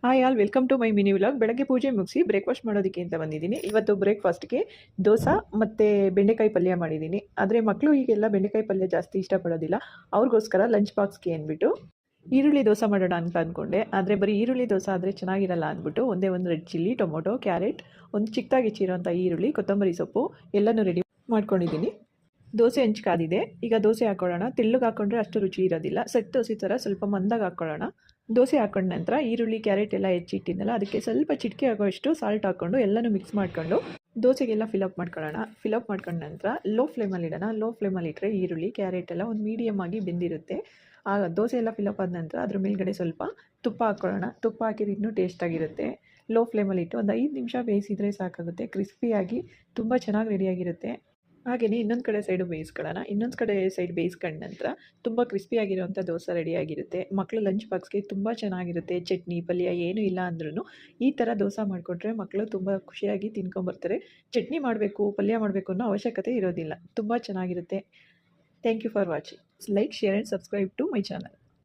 Hi all welcome to my mini vlog. ಬೆಳಗ್ಗೆ ಪೂಜೆ ಮುಗಿಸಿ ಬ್ರೇಕ್ಫಾಸ್ಟ್ ಮಾಡೋದಕ್ಕೆ ಅಂತ ಬಂದಿದ್ದೀನಿ. ಇವತ್ತು ಬ್ರೇಕ್ಫಾಸ್ಟ್ಗೆ ದೋಸೆ ಮತ್ತು ಬೆಂಡೆಕಾಯಿ ಪಲ್ಯ ಮಾಡಿದ್ದೀನಿ. ಆದರೆ ಮಕ್ಕಳು ಈಗೆಲ್ಲ ಬೆಂಡೆಕಾಯಿ ಪಲ್ಯ ಜಾಸ್ತಿ ಇಷ್ಟಪಡೋದಿಲ್ಲ. ಅವ್ರಿಗೋಸ್ಕರ ಲಂಚ್ ಬಾಕ್ಸ್ಗೆ ಅಂದ್ಬಿಟ್ಟು ಈರುಳ್ಳಿ ದೋಸೆ ಮಾಡೋಣ ಅಂತ ಅಂದ್ಕೊಂಡೆ. ಆದರೆ ಬರೀ ಈರುಳ್ಳಿ ದೋಸೆ ಆದರೆ ಚೆನ್ನಾಗಿರಲ್ಲ ಅಂದ್ಬಿಟ್ಟು ಒಂದೇ ಒಂದು ರೆಡ್ ಚಿಲ್ಲಿ, ಟೊಮೊಟೊ, ಕ್ಯಾರೆಟ್, ಒಂದು ಚಿಕ್ಕದಾಗಿ ಹೆಚ್ಚಿರೋಂಥ ಈರುಳ್ಳಿ, ಕೊತ್ತಂಬರಿ ಸೊಪ್ಪು ಎಲ್ಲನೂ ರೆಡಿ ಮಾಡ್ಕೊಂಡಿದ್ದೀನಿ. ದೋಸೆ ಹೆಂಚು ಕಾದಿದೆ. ಈಗ ದೋಸೆ ಹಾಕೊಳ್ಳೋಣ. ತೆಳ್ಳಗೆ ಹಾಕ್ಕೊಂಡ್ರೆ ಅಷ್ಟು ರುಚಿ ಇರೋದಿಲ್ಲ. ಸೆಟ್ ದೋಸೆ ಥರ ಸ್ವಲ್ಪ ಮಂದಾಗಿ ಹಾಕ್ಕೊಳ್ಳೋಣ. ದೋಸೆ ಹಾಕೊಂಡ ನಂತರ ಈರುಳ್ಳಿ, ಕ್ಯಾರೆಟ್ ಎಲ್ಲ ಹೆಚ್ಚಿಟ್ಟಿದ್ದಲ್ಲ, ಅದಕ್ಕೆ ಸ್ವಲ್ಪ ಚಿಟಿಕೆ ಆಗೋಷ್ಟು ಸಾಲ್ಟ್ ಹಾಕ್ಕೊಂಡು ಎಲ್ಲನೂ ಮಿಕ್ಸ್ ಮಾಡ್ಕೊಂಡು ದೋಸೆಗೆಲ್ಲ ಫಿಲಪ್ ಮಾಡ್ಕೊಳ್ಳೋಣ. ಫಿಲಪ್ ಮಾಡ್ಕೊಂಡ ನಂತರ ಲೋ ಫ್ಲೇಮಲ್ಲಿ ಇಡೋಣ. ಲೋ ಫ್ಲೇಮಲ್ಲಿ ಇಟ್ಟರೆ ಈರುಳ್ಳಿ, ಕ್ಯಾರೆಟ್ ಎಲ್ಲ ಒಂದು ಮೀಡಿಯಮ್ ಆಗಿ ಬೆಂದಿರುತ್ತೆ. ಆ ದೋಸೆ ಎಲ್ಲ ಫಿಲಪ್ ಆದ ನಂತರ ಅದ್ರ ಮೇಲ್ಗಡೆ ಸ್ವಲ್ಪ ತುಪ್ಪ ಹಾಕ್ಕೊಳ್ಳೋಣ. ತುಪ್ಪ ಹಾಕಿದ್ರೆ ಇನ್ನೂ ಟೇಸ್ಟಾಗಿರುತ್ತೆ. ಲೋ ಫ್ಲೇಮಲ್ಲಿ ಇಟ್ಟು ಒಂದು 5 ನಿಮಿಷ ಬೇಯಿಸಿದರೆ ಸಾಕಾಗುತ್ತೆ. ಕ್ರಿಸ್ಪಿಯಾಗಿ ತುಂಬ ಚೆನ್ನಾಗಿ ರೆಡಿಯಾಗಿರುತ್ತೆ. ಹಾಗೆಯೇ ಇನ್ನೊಂದು ಕಡೆ ಸೈಡು ಬೇಯಿಸ್ಕೊಳ್ಳೋಣ. ಇನ್ನೊಂದು ಕಡೆ ಸೈಡ್ ಬೇಯಿಸ್ಕೊಂಡ ನಂತರ ತುಂಬ ಕ್ರಿಸ್ಪಿಯಾಗಿರೋಂಥ ದೋಸೆ ರೆಡಿಯಾಗಿರುತ್ತೆ. ಮಕ್ಕಳು ಲಂಚ್ ಬಾಕ್ಸ್ಗೆ ತುಂಬ ಚೆನ್ನಾಗಿರುತ್ತೆ. ಚಟ್ನಿ ಪಲ್ಯ ಏನೂ ಇಲ್ಲ ಅಂದ್ರೂ ಈ ಥರ ದೋಸೆ ಮಾಡಿಕೊಟ್ರೆ ಮಕ್ಕಳು ತುಂಬ ಖುಷಿಯಾಗಿ ತಿನ್ಕೊಂಬರ್ತಾರೆ. ಚಟ್ನಿ ಮಾಡಬೇಕು, ಪಲ್ಯ ಮಾಡಬೇಕು ಅನ್ನೋ ಅವಶ್ಯಕತೆ ಇರೋದಿಲ್ಲ. ತುಂಬ ಚೆನ್ನಾಗಿರುತ್ತೆ. Thank you for watching. Like, share and subscribe to my channel.